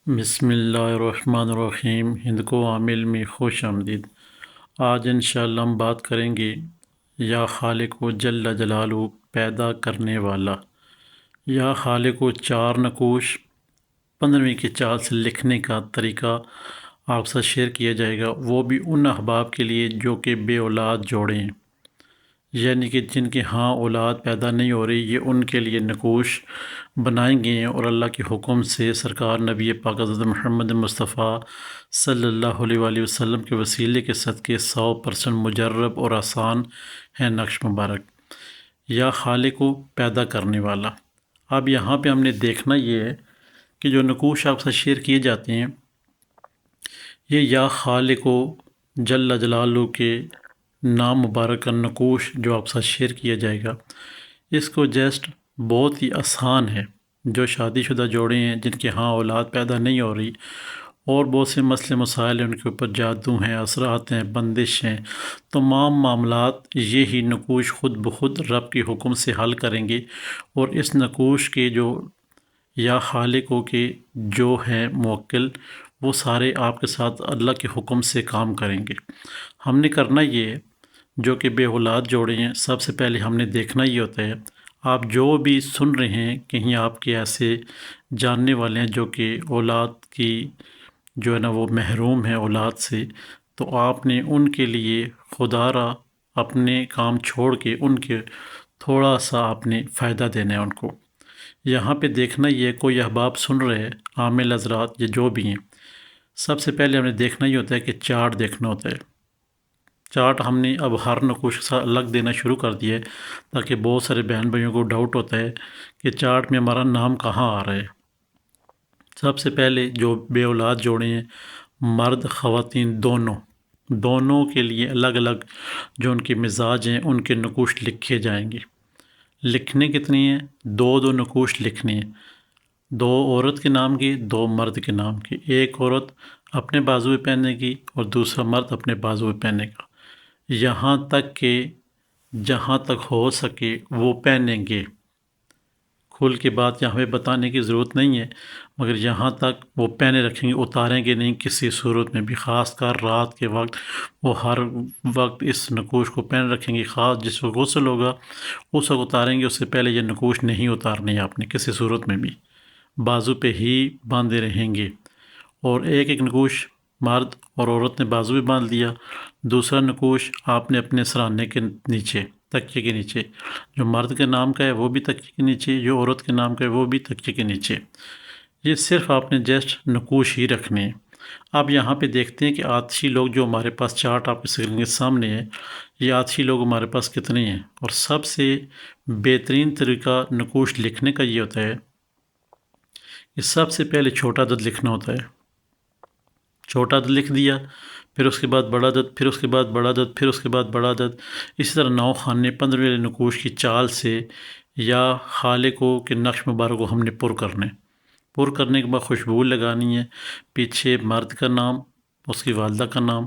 بسم اللہ الرحمن الرحیم۔ ہند کو عامل میں خوش آمدید۔ آج انشاءاللہ ہم بات کریں گے یا خالق و جل جلالہ پیدا کرنے والا۔ یا خالق و چار نقوش 15ویں کی چال سے لکھنے کا طریقہ آپ سے شیئر کیا جائے گا، وہ بھی ان احباب کے لیے جو کہ بے اولاد جوڑے ہیں، یعنی کہ جن کے ہاں اولاد پیدا نہیں ہو رہی، یہ ان کے لیے نقوش بنائیں گے اور اللہ کے حکم سے سرکار نبی پاک حضرت محمد مصطفیٰ صلی اللہ علیہ وآلہ وسلم کے وسیلے کے صدقے 100% مجرب اور آسان ہے نقش مبارک۔ یا خالق کو پیدا کرنے والا۔ اب یہاں پہ ہم نے دیکھنا یہ ہے کہ جو نقوش آپ سے شیئر کیے جاتے ہیں، یہ یا خالق و جل جلالہ کے نام مبارک کا نقوش جو آپ سے شیئر کیا جائے گا، اس کو جسٹ بہت ہی آسان ہے۔ جو شادی شدہ جوڑے ہیں جن کے ہاں اولاد پیدا نہیں ہو رہی اور بہت سے مسئلے مسائل ہیں، ان کے اوپر جادو ہیں، اثرات ہیں، بندش ہیں، تمام معاملات یہی نقوش خود بخود رب کے حکم سے حل کریں گے۔ اور اس نقوش کے جو یا خالقوں کے جو ہیں موکل، وہ سارے آپ کے ساتھ اللہ کے حکم سے کام کریں گے۔ ہم نے کرنا یہ ہے، جو کہ بے اولاد جوڑے ہیں، سب سے پہلے ہم نے دیکھنا یہ ہوتا ہے، آپ جو بھی سن رہے ہیں کہیں آپ کے ایسے جاننے والے ہیں جو کہ اولاد کی جو ہے نا وہ محروم ہیں اولاد سے، تو آپ نے ان کے لیے خدا را اپنے کام چھوڑ کے ان کے تھوڑا سا آپ نے فائدہ دینا ہے ان کو۔ یہاں پہ دیکھنا یہ کوئی احباب سن رہے ہیں، عامل حضرات یہ جو بھی ہیں، سب سے پہلے ہم نے دیکھنا یہ ہوتا ہے کہ چارٹ دیکھنا ہوتا ہے۔ چارٹ ہم نے اب ہر نقوش کے ساتھ الگ دینا شروع کر دیا ہے، تاکہ بہت سارے بہن بھائیوں کو ڈاؤٹ ہوتا ہے کہ چارٹ میں ہمارا نام کہاں آ رہا ہے۔ سب سے پہلے جو بے اولاد جوڑے ہیں، مرد خواتین دونوں کے لیے الگ الگ جو ان کے مزاج ہیں، ان کے نقوش لکھے جائیں گے۔ لکھنے کتنی ہیں؟ دو نقوش لکھنے ہیں، دو عورت کے نام کی، دو مرد کے نام کی۔ ایک عورت اپنے بازو پہ پہننے کی اور دوسرا مرد اپنے بازو پہ پہننے کا، یہاں تک کہ جہاں تک ہو سکے وہ پہنیں گے۔ کھل کے بات یہاں پہ بتانے کی ضرورت نہیں ہے، مگر یہاں تک وہ پہنے رکھیں گے، اتاریں گے نہیں کسی صورت میں بھی، خاص کر رات کے وقت وہ ہر وقت اس نقوش کو پہن رکھیں گے۔ خاص جس وقت غسل ہوگا اس وقت اتاریں گے، اس سے پہلے یہ نقوش نہیں اتارنے ہیں آپ نے کسی صورت میں بھی، بازو پہ ہی باندھے رہیں گے۔ اور ایک نقوش مرد اور عورت نے بازو پہ باندھ دیا، دوسرا نقوش آپ نے اپنے سرانے کے نیچے، تکیے کے نیچے، جو مرد کے نام کا ہے وہ بھی تکیے کے نیچے، جو عورت کے نام کا ہے وہ بھی تکیے کے نیچے۔ یہ صرف آپ نے جسٹ نقوش ہی رکھنے ہیں۔ اب یہاں پہ دیکھتے ہیں کہ آتشی لوگ جو ہمارے پاس چارٹ آپ کے اسکرین کے سامنے ہے، یہ آتشی لوگ ہمارے پاس کتنے ہیں۔ اور سب سے بہترین طریقہ نقوش لکھنے کا یہ ہوتا ہے کہ سب سے پہلے چھوٹا عدد لکھنا ہوتا ہے۔ چھوٹا عدد لکھ دیا، پھر اس کے بعد بڑا عدد، پھر اس کے بعد بڑا عدد، پھر اس کے بعد بڑا عدد، اسی طرح 9 خانے 15ویں نقوش کی چال سے یا خالقوں کے نقش مبارک کو ہم نے پر کرنے۔ پر کرنے کے بعد خوشبو لگانی ہے، پیچھے مرد کا نام، اس کی والدہ کا نام،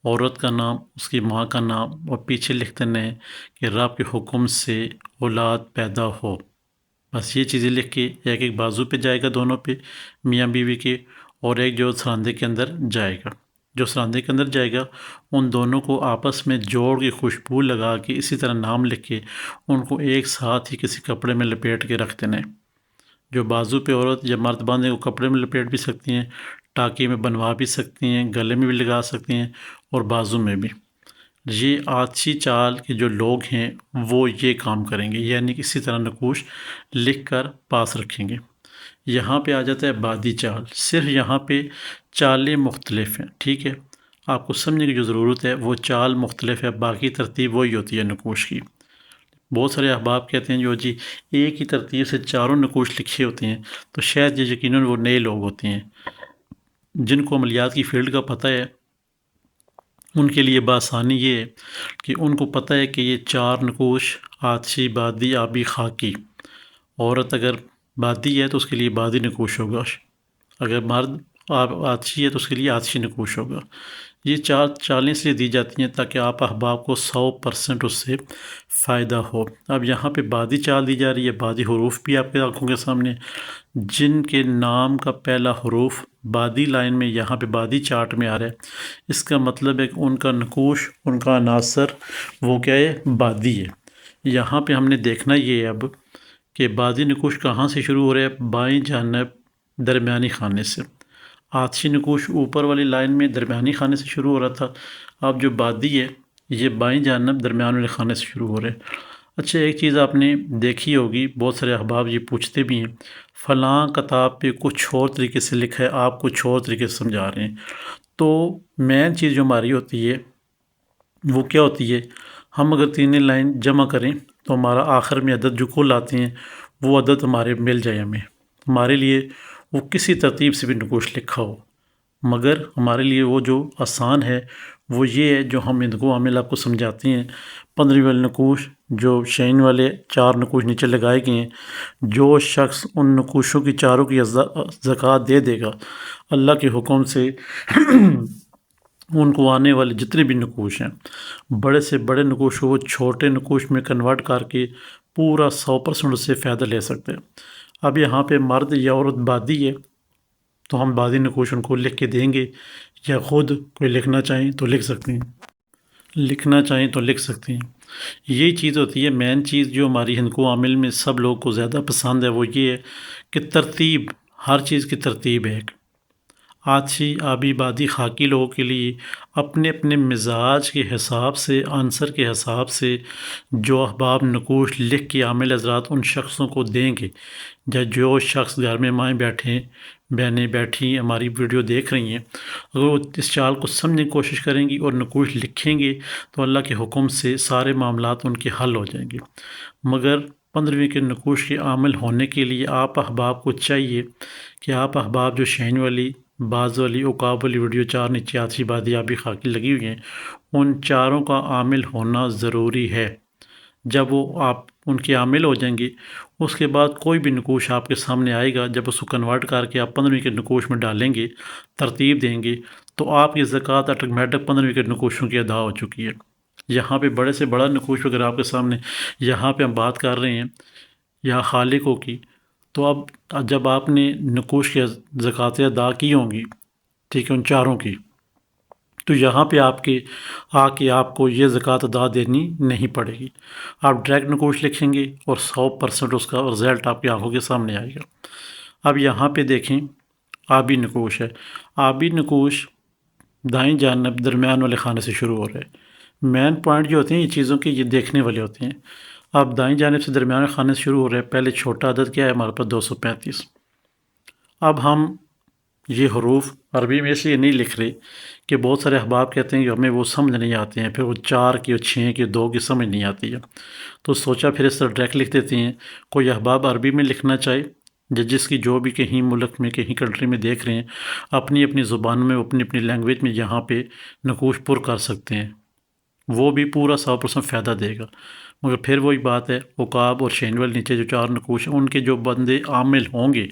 عورت کا نام، اس کی ماں کا نام، اور پیچھے لکھ دینا ہے کہ رب کے حکم سے اولاد پیدا ہو۔ بس یہ چیزیں لکھ کے ایک بازو پہ جائے گا دونوں پہ میاں بیوی کے، اور ایک جو سراندے کے اندر جائے گا۔ جو سراندے کے اندر جائے گا ان دونوں کو آپس میں جوڑ کے خوشبو لگا کے اسی طرح نام لکھ کے ان کو ایک ساتھ ہی کسی کپڑے میں لپیٹ کے رکھ دینا ہے۔ جو بازو پہ عورت یا مرد باندھے کو کپڑے میں لپیٹ بھی سکتی ہیں، ٹاکی میں بنوا بھی سکتی ہیں، گلے میں بھی لگا سکتی ہیں اور بازو میں بھی۔ یہ آتشی چال کے جو لوگ ہیں وہ یہ کام کریں گے، یعنی اسی طرح نقوش لکھ کر پاس رکھیں گے۔ یہاں پہ آ جاتا ہے بادی چال، صرف یہاں پہ چالیں مختلف ہیں، ٹھیک ہے؟ آپ کو سمجھنے کی جو ضرورت ہے وہ چال مختلف ہے، باقی ترتیب وہی ہوتی ہے نقوش کی۔ بہت سارے احباب کہتے ہیں جو جی ایک ہی ترتیب سے چاروں نقوش لکھے ہوتے ہیں، تو شاید یہ یقیناً وہ نئے لوگ ہوتے ہیں جن کو عملیات کی فیلڈ کا پتہ ہے۔ ان کے لیے بآسانی یہ ہے کہ ان کو پتہ ہے کہ یہ 4 نقوش آتشی، بادی، آبی، خاکی، عورت اگر بادی ہے تو اس کے لیے بادی نقوش ہوگا، اگر مرد آتشی ہے تو اس کے لیے آتشی نقوش ہوگا۔ یہ چار چالیں اس لیے دی جاتی ہیں تاکہ آپ احباب کو 100% اس سے فائدہ ہو۔ اب یہاں پہ بادی چال دی جا رہی ہے، بادی حروف بھی آپ کے آنکھوں کے سامنے، جن کے نام کا پہلا حروف بادی لائن میں یہاں پہ بادی چارٹ میں آ رہا ہے۔ اس کا مطلب ہے کہ ان کا نقوش، ان کا عناصر وہ کیا ہے؟ بادی ہے۔ یہاں پہ ہم نے دیکھنا یہ ہے اب کہ بادی نقوش کہاں سے شروع ہو رہا ہے؟ بائیں جانب درمیانی خانے سے۔ آتشی نقوش اوپر والی لائن میں درمیانی خانے سے شروع ہو رہا تھا، اب جو بادی ہے یہ بائیں جانب درمیان والے خانے سے شروع ہو رہے ہیں۔ اچھا، ایک چیز آپ نے دیکھی ہوگی، بہت سارے احباب یہ پوچھتے بھی ہیں، فلاں کتاب پہ کچھ اور طریقے سے لکھا ہے، آپ کچھ اور طریقے سے سمجھا رہے ہیں۔ تو مین چیز جو ہماری ہوتی ہے وہ کیا ہوتی ہے؟ ہم اگر تینیں لائن جمع کریں تو ہمارا آخر میں عدد جو کل آتے ہیں وہ عدد ہمارے مل جائے ہمارے لیے وہ کسی ترتیب سے بھی نقوش لکھا ہو، مگر ہمارے لیے وہ جو آسان ہے وہ یہ ہے جو ہم اندکو عامل آپ کو سمجھاتے ہیں۔ 15 والے نقوش جو شعین والے 4 نقوش نیچے لگائے گئے ہیں، جو شخص ان نقوشوں کی چاروں کی زکوٰۃ دے دے گا اللہ کے حکم سے ان کو آنے والے جتنے بھی نقوش ہیں، بڑے سے بڑے نقوش کو وہ چھوٹے نقوش میں کنورٹ کر کے پورا 100% اس سے فائدہ لے سکتے ہیں۔ اب یہاں پہ مرد یا عورت بادی ہے تو ہم بادی نقوش ان کو لکھ کے دیں گے، یا خود کوئی لکھنا چاہیں تو لکھ سکتے ہیں۔ یہی چیز ہوتی ہے مین چیز جو ہماری ہندکو عامل میں سب لوگوں کو زیادہ پسند ہے، وہ یہ ہے کہ ترتیب، ہر چیز کی ترتیب ہے ایک۔ آتشی، آبی، بادی، خاکی لوگوں کے لیے اپنے اپنے مزاج کے حساب سے، عنصر کے حساب سے جو احباب نقوش لکھ کے عامل حضرات ان شخصوں کو دیں گے، یا جو شخص گھر میں مائیں بیٹھیں، بہنیں بیٹھی ہماری ویڈیو دیکھ رہی ہیں، اگر وہ اس چال کو سمجھنے کی کوشش کریں گی اور نقوش لکھیں گے تو اللہ کے حکم سے سارے معاملات ان کے حل ہو جائیں گے۔ مگر 15ویں کے نقوش کے عامل ہونے کے لیے آپ احباب کو چاہیے کہ آپ احباب جو شعین والی، باز والی، عقاب والی ویڈیو 4 نیچے آتشی، بادی، آبی، خاکی لگی ہوئی ہیں، ان چاروں کا عامل ہونا ضروری ہے۔ جب وہ آپ ان کے عامل ہو جائیں گے، اس کے بعد کوئی بھی نقوش آپ کے سامنے آئے گا، جب اس کو کنورٹ کر کے آپ 15ویں کے نقوش میں ڈالیں گے، ترتیب دیں گے، تو آپ کی زکوٰۃ آٹومیٹک 15ویں کے نقوشوں کی ادا ہو چکی ہے۔ یہاں پہ بڑے سے بڑا نقوش اگر آپ کے سامنے، یہاں پہ ہم بات کر رہے ہیں یا خالقوں کی، تو اب جب آپ نے نقوش کی زکوٰۃیں ادا کی ہوں گی، ٹھیک ہے، ان چاروں کی، تو یہاں پہ آپ کو یہ زکوٰۃ ادا دینی نہیں پڑے گی۔ آپ ڈائریکٹ نقوش لکھیں گے اور 100% اس کا رزلٹ آپ کی آنکھوں کے سامنے آئے گا۔ اب یہاں پہ دیکھیں، آبی نقوش ہے۔ آبی نقوش دائیں جانب درمیان والے خانے سے شروع ہو رہے ہیں۔ مین پوائنٹ جو ہوتے ہیں یہ چیزوں کے، یہ دیکھنے والے ہوتے ہیں۔ اب دائیں جانب سے درمیان والے خانے سے شروع ہو رہے ہیں، پہلے چھوٹا عدد کیا ہے ہمارے پاس؟ 235۔ اب ہم یہ حروف عربی میں اس لیے نہیں لکھ رہے کہ بہت سارے احباب کہتے ہیں کہ ہمیں وہ سمجھ نہیں آتے ہیں، پھر وہ 4 کی اور 6 کی 2 کی سمجھ نہیں آتی ہے، تو سوچا پھر اس طرح ڈائریکٹ لکھ دیتے ہیں۔ کوئی احباب عربی میں لکھنا چاہے، جس کی جو بھی کہیں ملک میں، کہیں کنٹری میں دیکھ رہے ہیں، اپنی اپنی زبان میں، اپنی اپنی لینگویج میں یہاں پہ نقوش پر کر سکتے ہیں، وہ بھی پورا 100% فائدہ دے گا۔ مگر پھر وہی بات ہے، عقاب اور شعین والے نیچے جو 4 نقوش ہیں، ان کے جو بندے عامل ہوں گے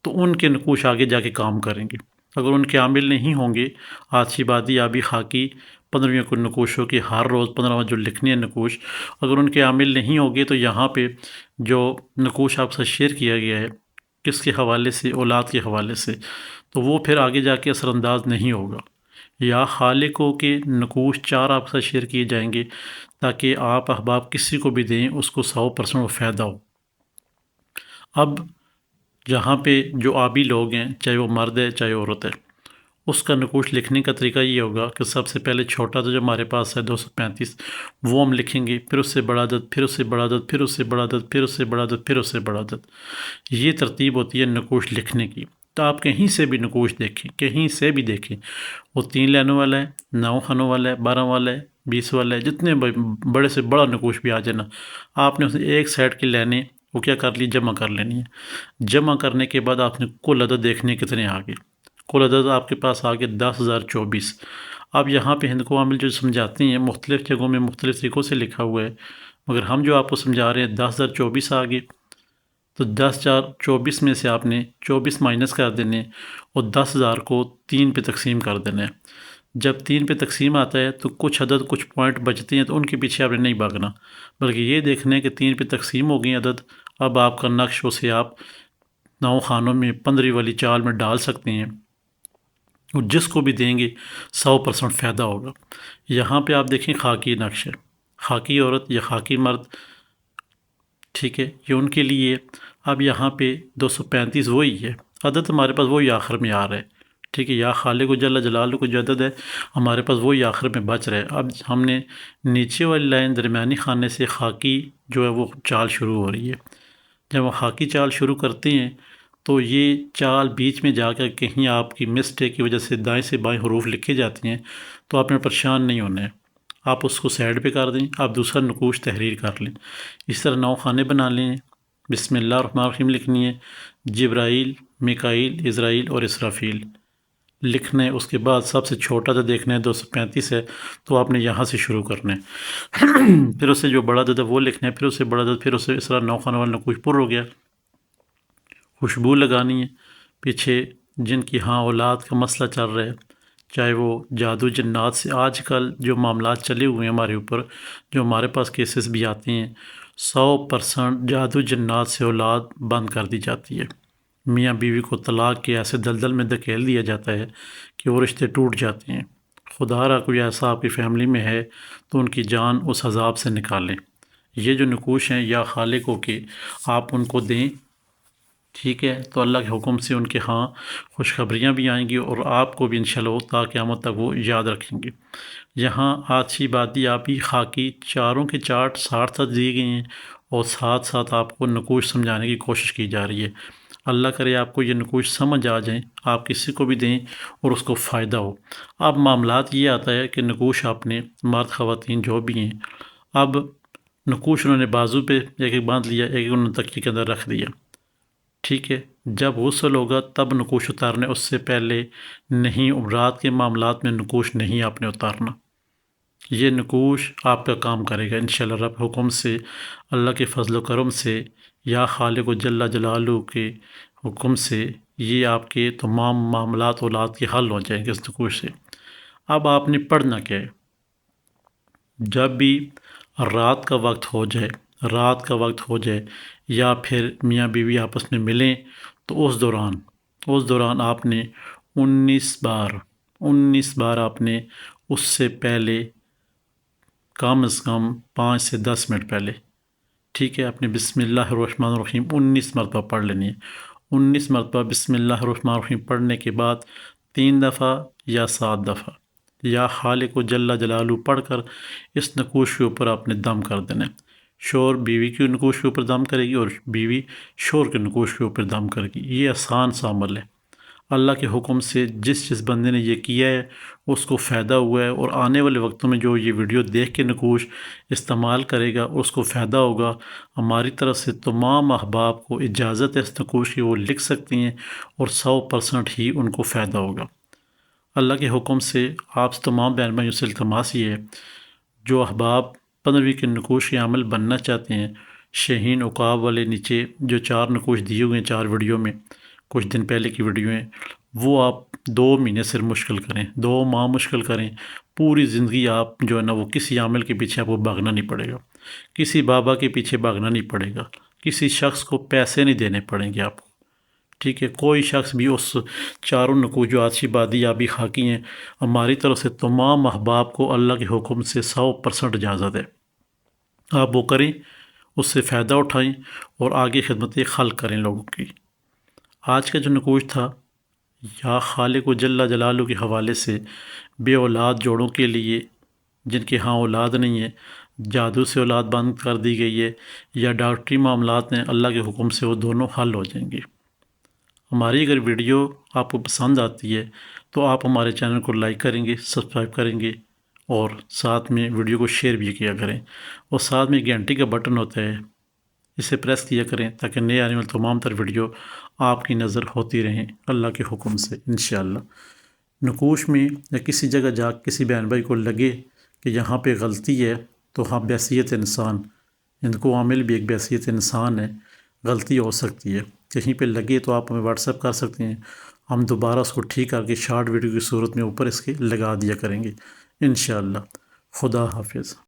تو ان کے نقوش آگے جا کے کام کریں گے۔ اگر ان کے عامل نہیں ہوں گے، آتشی، بادی، آبی، خاکی، 15ویں کو نقوشوں کی ہر روز 15واں جو لکھنے ہیں نقوش، اگر ان کے عامل نہیں ہوں گے تو یہاں پہ جو نقوش آپ سے شیئر کیا گیا ہے کس کے حوالے سے؟ اولاد کے حوالے سے، تو وہ پھر آگے جا کے اثر انداز نہیں ہوگا۔ یا خالقوں کے نقوش 4 آپ سے شیئر کیے جائیں گے تاکہ آپ احباب کسی کو بھی دیں، اس کو 100% وہ فائدہ ہو۔ اب جہاں پہ جو آبی لوگ ہیں، چاہے وہ مرد ہے چاہے عورت ہے، اس کا نقوش لکھنے کا طریقہ یہ ہوگا کہ سب سے پہلے چھوٹا تو جو ہمارے پاس ہے 235، وہ ہم لکھیں گے، پھر اس سے بڑا عدد، پھر اس سے بڑا عدد، پھر اس سے بڑا عدد، پھر اس سے بڑا عدد، پھر اس سے بڑا عدد۔ یہ ترتیب ہوتی ہے نقوش لکھنے کی۔ تو آپ کہیں سے بھی نقوش دیکھیں، کہیں سے بھی دیکھیں، وہ 3 لائنوں والا ہے، 9 خانوں والا ہے، 12 والا ہے، 20 والا ہے، جتنے بڑے سے بڑا نقوش بھی آ جائے نا، آپ نے اسے ایک سائڈ کی لائنیں وہ کیا کر لی؟ جمع کر لینی ہے۔ جمع کرنے کے بعد آپ نے کل عدد دیکھنے کتنے آگے، کل عدد آپ کے پاس آگے 10,024۔ اب یہاں پہ ہندکو عامل جو سمجھاتے ہیں مختلف جگہوں میں مختلف طریقوں سے لکھا ہوا ہے، مگر ہم جو آپ کو سمجھا رہے ہیں 10,024 آگے، تو 10,424 میں سے آپ نے 24 مائنس کر دینے اور 10,000 کو 3 پہ تقسیم کر دینا ہے۔ جب 3 پہ تقسیم آتا ہے تو کچھ عدد کچھ پوائنٹ بچتے ہیں، تو ان کے پیچھے آپ نے نہیں بھاگنا، بلکہ یہ دیکھنا ہے کہ 3 پہ تقسیم ہو گئی عدد۔ اب آپ کا نقش اسے آپ 9 خانوں میں 15 والی چال میں ڈال سکتے ہیں، اور جس کو بھی دیں گے 100% فائدہ ہوگا۔ یہاں پہ آپ دیکھیں خاکی نقش ہے، خاکی عورت یا خاکی مرد، ٹھیک ہے، یہ ان کے لیے۔ اب یہاں پہ 235 وہی ہے، عدد ہمارے پاس وہی آخر میں آ رہا ہے، ٹھیک ہے، یا خالق جل جلالہ کو جو عدد ہے ہمارے پاس وہی آخر میں بچ رہا ہے۔ اب ہم نے نیچے والی لائن درمیانی خانے سے خاکی جو ہے وہ چال شروع ہو رہی ہے۔ جب وہ خاکی چال شروع کرتے ہیں تو یہ چال بیچ میں جا کر کہیں آپ کی مسٹیک کی وجہ سے دائیں سے بائیں حروف لکھے جاتے ہیں، تو آپ نے پریشان نہیں ہونا ہے، آپ اس کو سائڈ پہ کر دیں، آپ دوسرا نقوش تحریر کر لیں۔ اس طرح 9 خانے بنا لیں، بسم اللہ الرحمن الرحیم لکھنی ہے، جبرائیل، میکائیل، اسرائیل اور اسرافیل لکھنا ہے۔ اس کے بعد سب سے چھوٹا جو دیکھنا ہے 235 ہے، تو آپ نے یہاں سے شروع کرنا ہے۔ پھر اس سے جو بڑا عدد ہے وہ لکھنا ہے، پھر اس سے بڑا عدد، پھر اس سے اس طرح 9 خانوں والا نقوش پر ہو گیا۔ خوشبو لگانی ہے پیچھے جن کی ہاں اولاد کا مسئلہ چل رہا ہے، چاہے وہ جادو جنات سے، آج کل جو معاملات چلے ہوئے ہیں ہمارے اوپر، جو ہمارے پاس کیسز بھی آتے ہیں، 100% جادو جنات سے اولاد بند کر دی جاتی ہے۔ میاں بیوی کو طلاق کے ایسے دلدل میں دھکیل دیا جاتا ہے کہ وہ رشتے ٹوٹ جاتے ہیں۔ خدا را کوئی ایسا آپ کی فیملی میں ہے تو ان کی جان اس عذاب سے نکالیں۔ یہ جو نقوش ہیں یا خالق ہو کے آپ ان کو دیں، ٹھیک ہے، تو اللہ کے حکم سے ان کے ہاں خوشخبریاں بھی آئیں گی، اور آپ کو بھی انشاءاللہ تا قیامت تک وہ یاد رکھیں گے۔ یہاں آتشی بادی آبی خاکی چاروں کے چارٹ ساتھ ساتھ دیے گئے ہیں، اور ساتھ ساتھ آپ کو نقوش سمجھانے کی کوشش کی جا رہی ہے۔ اللہ کرے آپ کو یہ نقوش سمجھ آ جائیں، آپ کسی کو بھی دیں اور اس کو فائدہ ہو۔ اب معاملات یہ آتا ہے کہ نقوش آپ نے مرد خواتین جو بھی ہیں، اب نقوش انہوں نے بازو پہ ایک ایک باندھ لیا، ایک ایک انہوں نے تکیے کے اندر رکھ دیا، ٹھیک ہے۔ جب غسل ہوگا تب نقوش اتارنے، اس سے پہلے نہیں، رات کے معاملات میں نقوش نہیں آپ نے اتارنا۔ یہ نقوش آپ کا کام کرے گا انشاءاللہ رب حکم سے، اللہ کے فضل و کرم سے، یا خالق و جل جلالہ کے حکم سے، یہ آپ کے تمام معاملات اولاد کے حل ہو جائیں گے اس نقوش سے۔ اب آپ نے پڑھنا کیا ہے، جب بھی رات کا وقت ہو جائے، رات کا وقت ہو جائے یا پھر میاں بیوی آپس میں ملیں، تو اس دوران آپ نے 19 بار آپ نے اس سے پہلے کم از کم 5 سے 10 منٹ پہلے، ٹھیک ہے، اپنے بسم اللہ الرحمن الرحیم 19 مرتبہ پڑھ لینی ہے۔ 19 مرتبہ بسم اللہ الرحمن الرحیم پڑھنے کے بعد 3 دفعہ یا 7 دفعہ یا خالق و جل جلالہ پڑھ کر اس نقوش کے اوپر آپ نے دم کر دینا ہے۔ شور بیوی کی نقوش کے اوپر دم کرے گی، اور بیوی شور کے نقوش کے اوپر دم کرے گی۔ یہ آسان سا عمل ہے، اللہ کے حکم سے جس بندے نے یہ کیا ہے اس کو فائدہ ہوا ہے، اور آنے والے وقتوں میں جو یہ ویڈیو دیکھ کے نقوش استعمال کرے گا اس کو فائدہ ہوگا۔ ہماری طرف سے تمام احباب کو اجازت ہے اس نقوش کی، وہ لکھ سکتے ہیں، اور 100% ہی ان کو فائدہ ہوگا۔ اللہ کے حکم سے آپ تمام بہن بھائیوں سے التماس یہ ہے، جو احباب 15ویں کے نقوش کے عامل بننا چاہتے ہیں، شہین عقاب والے نیچے جو 4 نقوش دیے ہوئے ہیں 4 ویڈیو میں، کچھ دن پہلے کی ویڈیو ہیں، وہ آپ 2 مہینے سے مشکل کریں، 2 ماہ مشکل کریں، پوری زندگی آپ جو ہے نا وہ کسی عامل کے پیچھے آپ کو بھاگنا نہیں پڑے گا، کسی بابا کے پیچھے بھاگنا نہیں پڑے گا، کسی شخص کو پیسے نہیں دینے پڑیں گے آپ کو، ٹھیک ہے۔ کوئی شخص بھی اس 4 نقوش جو آتشی بادی یا بھی خاکی ہیں، ہماری طرف سے تمام احباب کو اللہ کے حکم سے 100% اجازت ہے، آپ وہ کریں، اس سے فائدہ اٹھائیں، اور آگے خدمت خلق کریں لوگوں کی۔ آج کا جو نقوش تھا یا خالق و جل جلالہ کے حوالے سے، بے اولاد جوڑوں کے لیے جن کے ہاں اولاد نہیں ہے، جادو سے اولاد بند کر دی گئی ہے، یا ڈاکٹری معاملات ہیں، اللہ کے حکم سے وہ دونوں حل ہو جائیں گے۔ ہماری اگر ویڈیو آپ کو پسند آتی ہے تو آپ ہمارے چینل کو لائک کریں گے، سبسکرائب کریں گے، اور ساتھ میں ویڈیو کو شیئر بھی کیا کریں، اور ساتھ میں گھنٹی کا بٹن ہوتا ہے، اسے پریس کیا کریں تاکہ نئے آنے والے تمام تر ویڈیو آپ کی نظر ہوتی رہیں اللہ کے حکم سے انشاءاللہ۔ نقوش میں یا کسی جگہ جا کسی بہن بھائی کو لگے کہ یہاں پہ غلطی ہے، تو ہاں بحیثیت انسان، ان کو عامل بھی ایک بحیثیت انسان ہے، غلطی ہو سکتی ہے، کہیں پہ لگے تو آپ ہمیں واٹس ایپ کر سکتے ہیں، ہم دوبارہ اس کو ٹھیک کر کے شارٹ ویڈیو کی صورت میں اوپر اس کے لگا دیا کریں گے انشاءاللہ۔ خدا حافظ۔